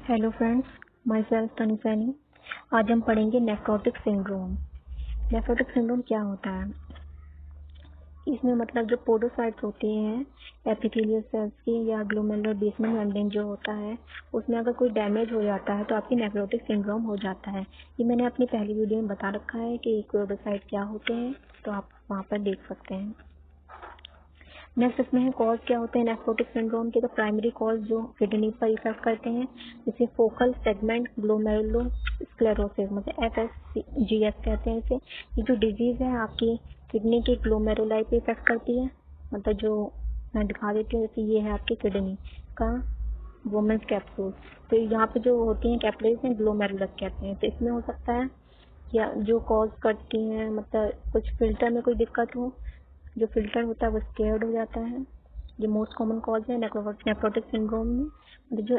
Hello friends, my self तनु सैनी। आज हम पढ़ेंगे नेफ्रोटिक सिंड्रोम। नेफ्रोटिक सिंड्रोम क्या होता है? इसमें मतलब जो पोडोसाइट्स होती हैं एपिथेलियल सेल्स की या ग्लोमेरुलर बेसमेंट मेम्ब्रेन जो होता है उसमें अगर कोई डैमेज हो जाता है तो आपकी नेफ्रोटिक सिंड्रोम हो जाता है। ये मैंने अपनी पहली वीडियो में बता रखा है कि पोडोसाइट क्या होते हैं, तो आप वहाँ पर देख सकते हैं। नेक्स्ट इसमें है कॉज क्या होते हैं नेफ्रोटिक सिंड्रोम के। तो प्राइमरी कॉज जो किडनी पर इफेक्ट करते हैं जैसे फोकल सेगमेंट ग्लोमेरुलोस्क्लेरोसिस, मतलब FSGS कहते हैं इसे। ये जो डिजीज है आपकी किडनी के ग्लोमेरुलाई पे इफेक्ट करती है। मतलब जो मैं दिखा देती हूँ, जैसे ये है आपकी किडनी का वोमेंस कैप्सूल, तो यहाँ पे जो होती हैं कैपिलरीज हैं ग्लोमेरुलस कहते हैं। तो इसमें हो सकता है या जो कॉज करती हैं मतलब कुछ फिल्टर में कोई दिक्कत हो, जो फिल्टर होता है वो स्केयर्ड हो जाता है। ये मोस्ट कॉमन कॉज है नेफ्रोटिक सिंड्रोम में। मतलब जो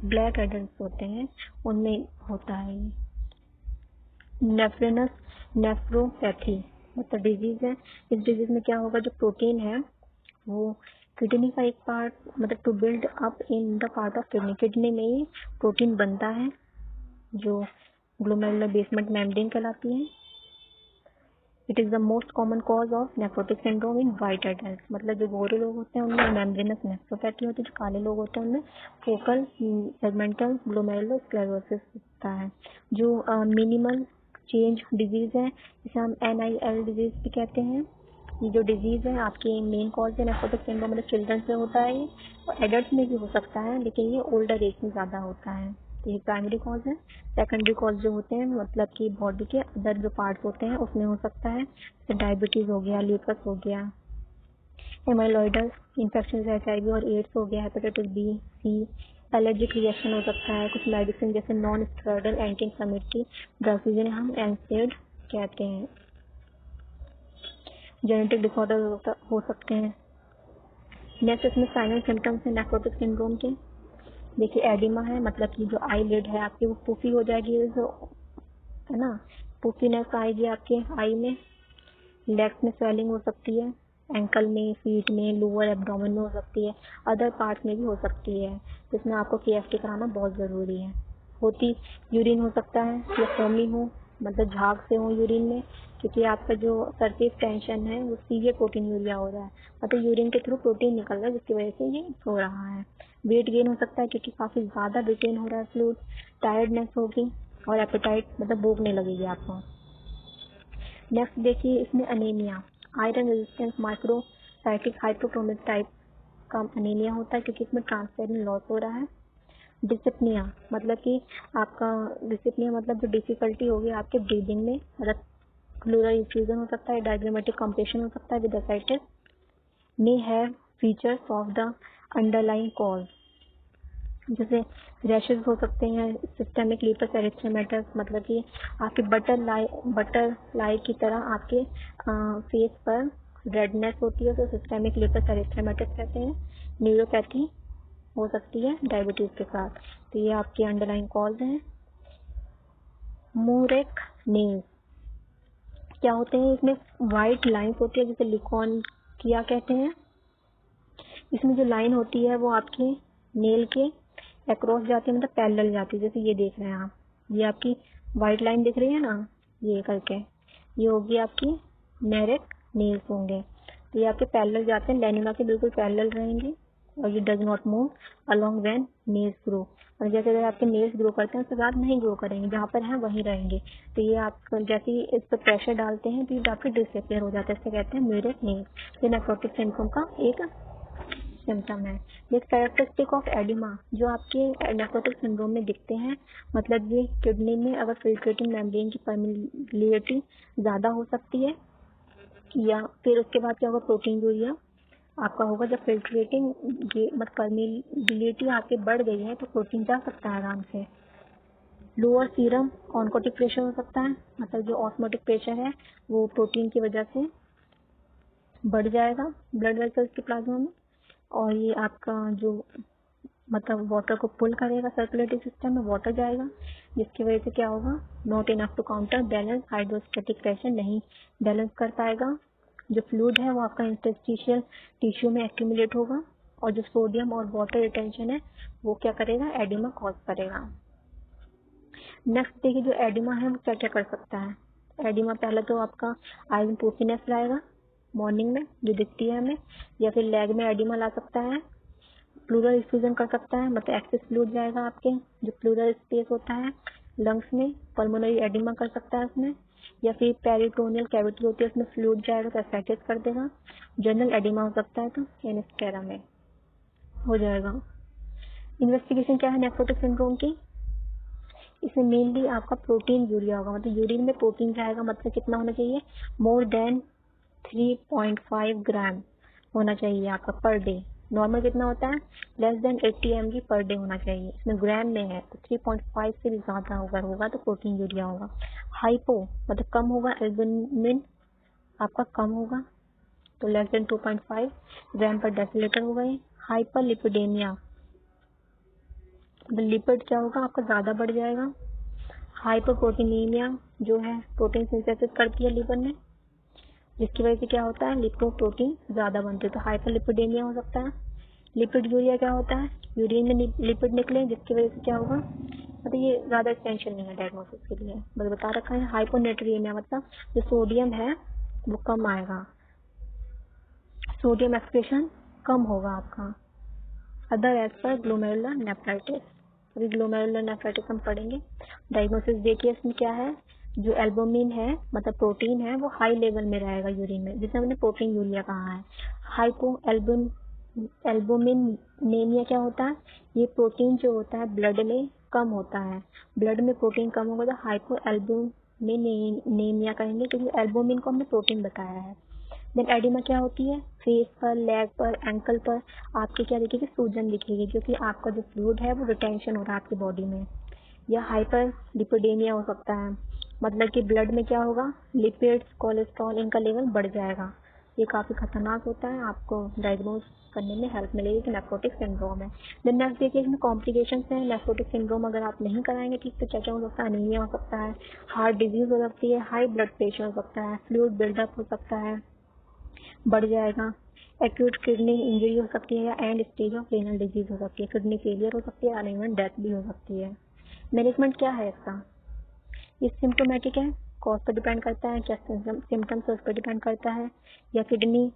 ब्लैक एडल्ट होते हैं उनमें होता है ये। नेफ्रेनस नेफ्रोपैथी मतलब डिजीज है। इस डिजीज में क्या होगा, जो प्रोटीन है वो किडनी का एक पार्ट, मतलब to build up in the part of kidney में ही प्रोटीन बनता है जो ग्लोमेरुलर बेसमेंट मेम्ब्रेन कहलाती है। It is the most common cause of nephrotic syndrome in white adult. मतलब जो गोरे लोग होते हैं उनमें मेम्ब्रेनस नेफ्रोपैथी होती है, जो काले लोग होते हैं उनमें फोकल सेगमेंटल ग्लोमेरुलोस्क्लेरोसिस होता है। जो मिनिमल चेंज डिजीज है इसे हम NIL डिजीज भी कहते हैं। ये जो डिजीज है आपकी मेन कॉज है नेफ्रोटिक सिंड्रोम, मतलब चिल्ड्रन में होता है ये, और एडल्ट में भी हो सकता है लेकिन ये ओल्डर एज में ज़्यादा होता है। तो ये प्राइमरी कॉज है। सेकेंडरी कॉज जो होते हैं मतलब कि बॉडी के अदर जो पार्ट्स होते हैं उसमें हो सकता है, जैसे डायबिटीज हो गया, ल्यूपस हो गया, एमाइलॉइडल इन्फेक्शन जैसे HIV और एड्स हो गया, hepatitis B, C, allergic reaction हो सकता है, कुछ मेडिसिन जैसे non steroidal anti inflammatory drugs जिन्हें हम NSAID कहते हैं। जेनेटिक डिसऑर्डर हो सकते हैं। नेक्स्ट इसमें साइनल सिम्टम्स है नेफ्रोटिक सिंड्रोम के। देखिए एडिमा है, मतलब कि जो आई लिड है आपकी वो पुफी हो जाएगी, जो है ना, पुफीनेस आएगी आपके आई में। लेग्स में स्वेलिंग हो सकती है, एंकल में, फीट में, लोअर एब्डोमेन में हो सकती है, अदर पार्ट्स में भी हो सकती है। तो इसमें आपको KFT कराना बहुत ज़रूरी है। होती यूरिन हो सकता है या फोमी हो, मतलब झाग से हो यूरिन में, क्योंकि आपका जो सरफेस टेंशन है वो सीवियर प्रोटीन यूरिया हो रहा है, मतलब यूरिन के थ्रू प्रोटीन निकल रहा है जिसकी वजह से ये हो रहा है। वेट गेन हो सकता है क्योंकि काफ़ी ज़्यादा रिटेन हो रहा है फ्लूइड। टायर्डनेस होगी और एपेटाइट मतलब भूख नहीं लगेगी आपको। नेक्स्ट देखिए इसमें anaemia, iron resistance microcytic hypochromic type का अनीमिया होता है क्योंकि इसमें ट्रांसफेरिन लॉस हो रहा है। डिसिप्निया मतलब कि आपका डिसिप्निया मतलब जो डिफिकल्टी होगी आपके ब्रीदिंग में, मतलब प्लूरल इफ्यूजन हो सकता है, डायग्रामेटिक कंप्रेशन हो सकता है with ascites. May have features of the underlying cause, जैसे रैशेज हो सकते हैं, सिस्टेमिक लूपस एरिथेमेटस, मतलब कि आपके बटर लाई की तरह आपके फेस पर रेडनेस होती है तो सिस्टेमिक लूपस एरिथेमेटस कहते हैं। न्यूरोपैथी हो सकती है डायबिटीज के साथ। तो ये आपके अंडरलाइन कॉज हैं। मूरेक नेल्स क्या होते हैं, इसमें वाइट लाइंस होती है जिसे लिकोनकिया कहते हैं। इसमें जो लाइन होती है वो आपके नेल के अक्रॉस जाती है, मतलब पैरेलल जाती है। जैसे ये देख रहे हैं आप, ये आपकी वाइट लाइन दिख रही है ना, ये करके ये होगी आपकी मेरेक नेल्स होंगे। तो ये आपके पैरेलल जाते हैं, लेनिना के बिल्कुल पैरेलल रहेंगे और ये does not move along when nails grow. और जैसे जैसे आपके नेल्स ग्रो करते हैं उसके बाद नहीं ग्रो करेंगे, जहाँ पर हैं वहीं रहेंगे। तो ये आप जैसे ही इस पर प्रेशर डालते हैं तो ये आपके डिसअपियर हो जाते हैं, इससे कहते हैं मेरेक नेल्स। ये नेफ्रोटिक सिंड्रोम का एक सिम्टम है। ये कैरेक्टरिस्टिक ऑफ एडिमा जो आपके नेफ्रोटिक सिंड्रोम में दिखते हैं, मतलब ये किडनी में अगर फिल्ट्रेटिंग मेम्ब्रेन की परमिलिटी ज़्यादा हो सकती है, या फिर उसके बाद क्या होगा, प्रोटीन यूरिया आपका होगा। जब फिल्ट्रेटिंग मतलब परमिलिटी आपके बढ़ गई है तो प्रोटीन जा सकता है आराम से। लोअर सीरम ऑन्कोटिक प्रेशर हो सकता है, मतलब जो ऑस्मोटिक प्रेशर है वो प्रोटीन की वजह से बढ़ जाएगा ब्लड वेसल्स के प्लाज्मा में, और ये आपका जो मतलब वाटर को पुल करेगा, सर्कुलेटरी सिस्टम में वाटर जाएगा जिसकी वजह से क्या होगा, not enough to counter balance hydrostatic pressure, नहीं बैलेंस कर पाएगा। जो फ्लूइड है वो आपका इंटरस्टिशियल टिश्यू में एक्यूमुलेट होगा और जो सोडियम और वाटर रिटेंशन है वो क्या करेगा, एडिमा कॉज करेगा। नेक्स्ट देखिए जो एडिमा है वो क्या क्या कर सकता है। एडिमा पहले तो आपका आइज में पोफीनेस लाएगा मॉर्निंग में जो दिखती है हमें, या फिर लेग में एडिमा ला सकता है। प्लूरल इफ्यूजन कर सकता है, मतलब एक्सेस फ्लूइड जाएगा आपके जो प्लूरल स्पेस होता है लंग्स में, पल्मोनरी एडिमा कर सकता है उसमें, या फिर पेरिटोनियल कैविटी होती है उसमें फ्लूइड जाएगा तो एसाइटिस कर देगा। जनरल एडिमा हो सकता है तो एनेस्टेरा में हो जाएगा। इन्वेस्टिगेशन क्या है नेफ्रोटिक सिंड्रोम की, इसमें मेनली आपका प्रोटीन यूरिया होगा, मतलब यूरिन में प्रोटीन जाएगा, मतलब कितना होना चाहिए, मोर देन 3.5 ग्राम होना चाहिए आपका पर डे। नॉर्मल कितना होता है, less than 80 mg per day होना चाहिए, इसमें ग्राम में है तो 3.5 से भी ज्यादा होगा तो प्रोटीन यूरिया होगा। हाइपो मतलब कम होगा, एल्बुमिन आपका कम होगा तो लेस देन 2.5 ग्राम पर डेसीलीटर होगा ये। हाइपर लिपिडेमिया लिपिड क्या होगा आपका ज्यादा बढ़ जाएगा। हाइपोप्रोटीनीमिया जो है प्रोटीन सिंथेसिस करती है लिवर में, जिसकी वजह से क्या होता है, लिपोप्रोटीन ज्यादा बनते हैं तो हाइपरलिपिडेमिया हो सकता है। लिपिड यूरिया क्या होता है, यूरिन में लिपिड निकले जिसकी वजह से क्या होगा, मतलब ये ज्यादा टेंशन नहीं है डायग्नोसिस के लिए, बस बता रखा है। हाइपोनेट्रियमिया मतलब जो सोडियम है वो कम आएगा, सोडियम एक्सप्रेशन कम होगा आपका। Other as per glomerular nephritis, अभी ग्लोमेरुलर नेफ्राइटिस हम पढ़ेंगे। डायग्नोसिस देखिए इसमें क्या है, जो एल्बुमिन है मतलब प्रोटीन है वो हाई लेवल में रहेगा यूरिन में, जिसे हमने प्रोटीन यूरिया कहा है। हाइपो एल्बुमिनेमिया क्या होता है, ये प्रोटीन जो होता है ब्लड में कम होता है, ब्लड में प्रोटीन कम होगा तो हाइपो एल्बुमिनेमिया कहेंगे, क्योंकि एल्बुमिन को हमने प्रोटीन बताया है। देन एडिमा क्या होती है, फेस पर, लेग पर, एंकल पर आपके क्या दिखेगी, सूजन दिखेगी, क्योंकि आपका जो फ्लूइड है वो रिटेंशन हो रहा है आपकी बॉडी में। या हाइपर लिपिडेमिया हो सकता है, मतलब कि ब्लड में क्या होगा, लिपिड्स, कोलेस्ट्रॉल इनका लेवल बढ़ जाएगा। ये काफी खतरनाक होता है, आपको डायग्नोज करने में हेल्प मिलेगी कि नेफ्रोटिक सिंड्रोम है। देन नेक्स्ट देखिए इसमें कॉम्प्लिकेशन है नेफ्रोटिक सिंड्रोम अगर आप नहीं कराएंगे ठीक तो क्या क्या हो सकता है, अनीमिया हो सकता है, हार्ट डिजीज हो सकती है, हाई ब्लड प्रेशर हो सकता है, फ्लूइड बिल्डअप हो सकता है बढ़ जाएगा, एक्यूट किडनी इंजरी हो सकती है, या and stage of renal disease हो सकती है, किडनी फेलियर हो सकती है, और इवन डेथ भी हो सकती है। मैनेजमेंट क्या है इसका, ये सिम्टोमेटिक है, कॉज पर डिपेंड करता है, क्या सिम्टम्स उस पर डिपेंड करता है, या किडनी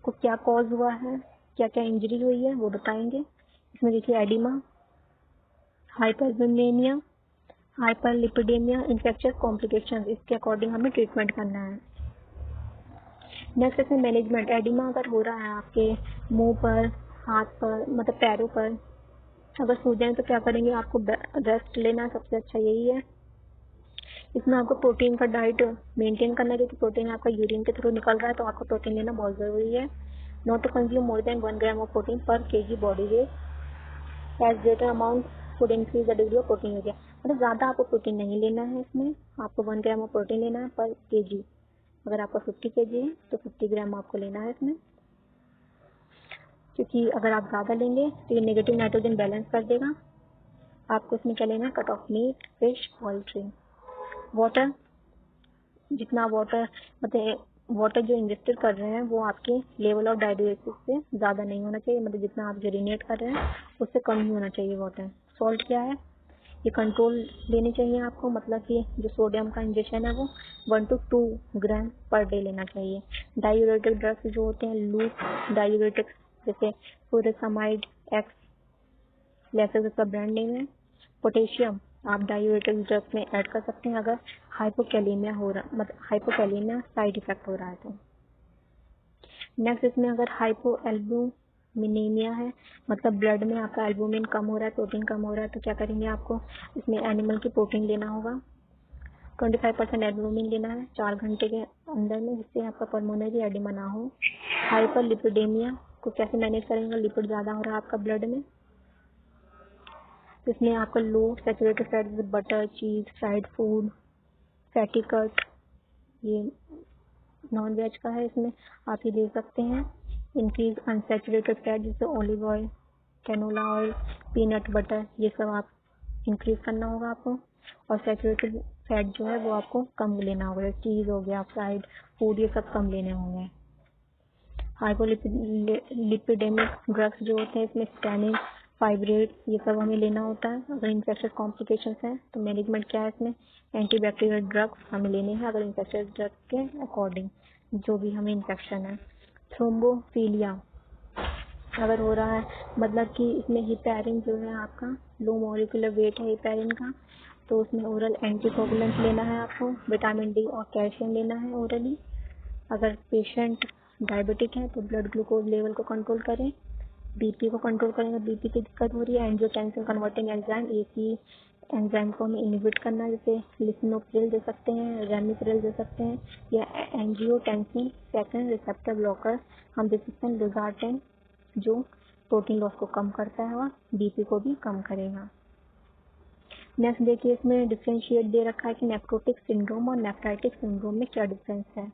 को क्या कॉज हुआ है, क्या क्या इंजरी हुई है वो बताएंगे। इसमें देखिए एडिमा, हाइपरविनेमिया, हाइपरलिपिडेमिया, इन्फेक्शियस कॉम्प्लिकेशन, इसके अकॉर्डिंग हमें ट्रीटमेंट करना है। नेक्स्ट इसमें मैनेजमेंट, एडिमा अगर हो रहा है आपके मुंह पर, हाथ पर, मतलब पैरों पर अगर सूजन है तो क्या करेंगे, आपको रेस्ट लेना सबसे अच्छा यही है। इसमें आपको प्रोटीन का डाइट मेंटेन करना है, क्योंकि प्रोटीन आपका यूरिन के थ्रू निकल रहा है तो आपको प्रोटीन लेना बहुत जरूरी है। Not to consume more than 1 gram of protein पर KG body weight, as greater amount food increase the degree of protein हो गया, मतलब ज्यादा आपको प्रोटीन नहीं लेना है, इसमें आपको 1 ग्राम ऑफ प्रोटीन लेना है पर केजी। अगर आपका 50 केजी है तो 50 ग्राम आपको लेना है इसमें, क्योंकि अगर आप ज़्यादा लेंगे तो ये नेगेटिव नाइट्रोजन बैलेंस कर देगा। आपको इसमें क्या लेना है, cut of meat, fish, poultry. Water, जितना वाटर मतलब वाटर जो इंजेक्टेड कर रहे हैं वो आपके लेवल ऑफ डायबिटीज से ज़्यादा नहीं होना चाहिए, मतलब जितना आप यूरिनेट कर रहे हैं उससे कम ही होना चाहिए वाटर। सॉल्ट क्या है, ये कंट्रोल लेनी चाहिए आपको, मतलब कि जो सोडियम का इंजेक्शन है वो 1 to 2 ग्राम पर डे लेना चाहिए। डायूरेटिक ड्रग्स जो होते हैं, लूप डायूरेटिक्स जैसे फुरासामाइड एक्स, जैसे उसका ब्रांड नेम है। पोटेशियम आप डायूरेटिक ड्रग्स में ऐड कर सकते हैं अगर हाइपोकैलेमिया हो रहा, मतलब हाइपोकैलेमिया साइड इफेक्ट हो रहा है तो। नेक्स्ट इसमें अगर हाइपो एल्बुमिनेमिया है, मतलब ब्लड में आपका एल्बुमिन कम हो रहा है, प्रोटीन कम हो रहा है, तो क्या करेंगे, आपको इसमें एनिमल की प्रोटीन लेना होगा। 25% एल्बुमिन लेना है 4 घंटे के अंदर में, जिससे आपका पल्मोनरी एडिमा ना हो। हाइपर लिपिडेमिया को कैसे मैनेज करेंगे, लिपिड ज़्यादा हो रहा है आपका ब्लड में, तो इसमें आपका लो सैचुरेटेड फैट जैसे butter, cheese, fried food, fatty cut, ये नॉन वेज का है, इसमें आप ये दे सकते हैं। इंक्रीज अनसैचुरेटेड फैट जैसे olive oil, canola oil, peanut butter, ये सब आप इंक्रीज करना होगा आपको। और सैचुरेटेड फैट जो है वो आपको कम लेना होगा, चीज़ हो गया, फ्राइड फूड, ये सब कम लेने होंगे। हाइपोलिपिडेमिक ड्रग्स जो होते हैं इसमें स्टैनिन, फाइब्रेट्स, ये सब हमें लेना होता है। अगर इन्फेक्शस कॉम्प्लिकेशंस हैं तो मैनेजमेंट क्या है इसमें, एंटीबैक्टीरियल ड्रग्स हमें लेने हैं अगर इन्फेक्शस ड्रग के अकॉर्डिंग जो भी हमें इन्फेक्शन है। थ्रोम्बोफीलिया अगर हो रहा है, मतलब कि इसमें हिपैरिन जो है आपका लो मॉलिक्यूलर वेट है हिपैरिन का, तो उसमें ओरल एंटीकोगुलेंट लेना है आपको, विटामिन डी और कैल्शियम लेना है ओरली। अगर पेशेंट डायबिटिक है तो ब्लड ग्लूकोज लेवल को कंट्रोल करें, बीपी को कंट्रोल करेंगे, बीपी की दिक्कत हो रही है, angiotensin converting enzyme AC enzyme को हमें इनहिबिट करना है, जैसे लिसिनोप्रिल दे सकते हैं, रेमिप्रिल दे सकते हैं, या एंजियोटेंसिन सेकंड रिसेप्टर ब्लॉकर हम दे सकते हैं लोजार्टेन, जो प्रोटीन लॉस को कम करता है और बीपी को भी कम करेगा। नेक्स्ट देखिए, इसमें डिफ्रेंशिएट दे रखा है कि नेफ्रोटिक सिंड्रोम और नेफ्राइटिक सिंड्रोम में क्या डिफरेंस है।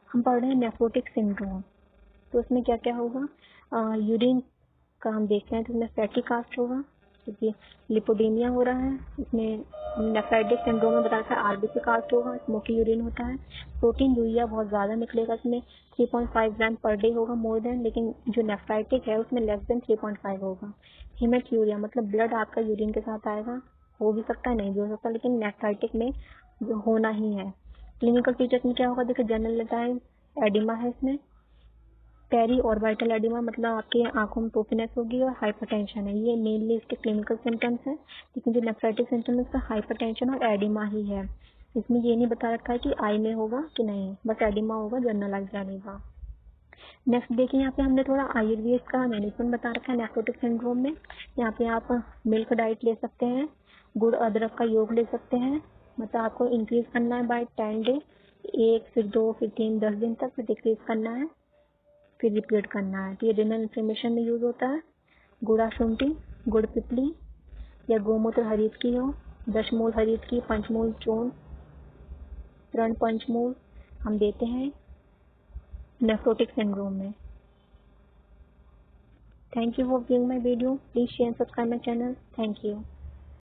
हम पढ़ रहे हैं नेफ्रोटिक सिंड्रोम, तो इसमें क्या क्या होगा, यूरिन का हम देखते हैं तो इसमें फैटी कास्ट होगा क्योंकि लिपोडीमिया हो रहा है। इसमें नेफ्राइटिक सिंड्रोम में बताया था आरबीसी कास्ट होगा, स्मोकी यूरिन होता है, प्रोटीन यूरिया बहुत ज़्यादा निकलेगा, इसमें 3.5 ग्राम पर डे होगा मोर देन, लेकिन जो नेफ्राइटिक है उसमें लेस देन 3.5 होगा। हीमेट्यूरिया मतलब ब्लड आपका यूरिन के साथ आएगा, हो भी सकता है नहीं भी हो सकता, लेकिन नेफ्राइटिक में जो होना ही है। क्लिनिकल फीचर्स में क्या होगा, देखिए जनरलाइज एडिमा है इसमें, पेरी ऑर्बिटल एडिमा मतलब आपकी आंखों में पोपीनेस होगी और हाइपरटेंशन है, ये मेनली इसके क्लिनिकल सिम्टम्स हैं। लेकिन जो नेफ्राइटिक सिम्टम है उसका हाइपरटेंशन और एडिमा ही है। इसमें ये नहीं बता रखा है कि आई में होगा कि नहीं, बस एडिमा होगा जनरलाइज एडिमा। नेक्स्ट देखिए, यहाँ पे हमने थोड़ा आयुर्वेद का मैनेजमेंट बता रखा है नेफ्रोटिक सिंड्रोम में। यहाँ पे आप मिल्क डाइट ले सकते हैं, गुड़ अदरक का योग ले सकते हैं, मतलब आपको इंक्रीज करना है बाय 10 डे, 1 फिर 2 फिर 3 10 दिन तक, फिर डिक्रीज करना है, फिर रिपीट करना है। तो ये रिनल इन्फ्लेमेशन में यूज होता है। गुड़ा शुंठी, गुड़ पिपली या गोमूत्र हरीत की हो, 10 मूल हरीत की, 5 मूल चूर्ण, 3 पंचमूल हम देते हैं नेफ्रोटिक सिंड्रोम में। Thank you for viewing my video, please share and subscribe my channel. Thank you.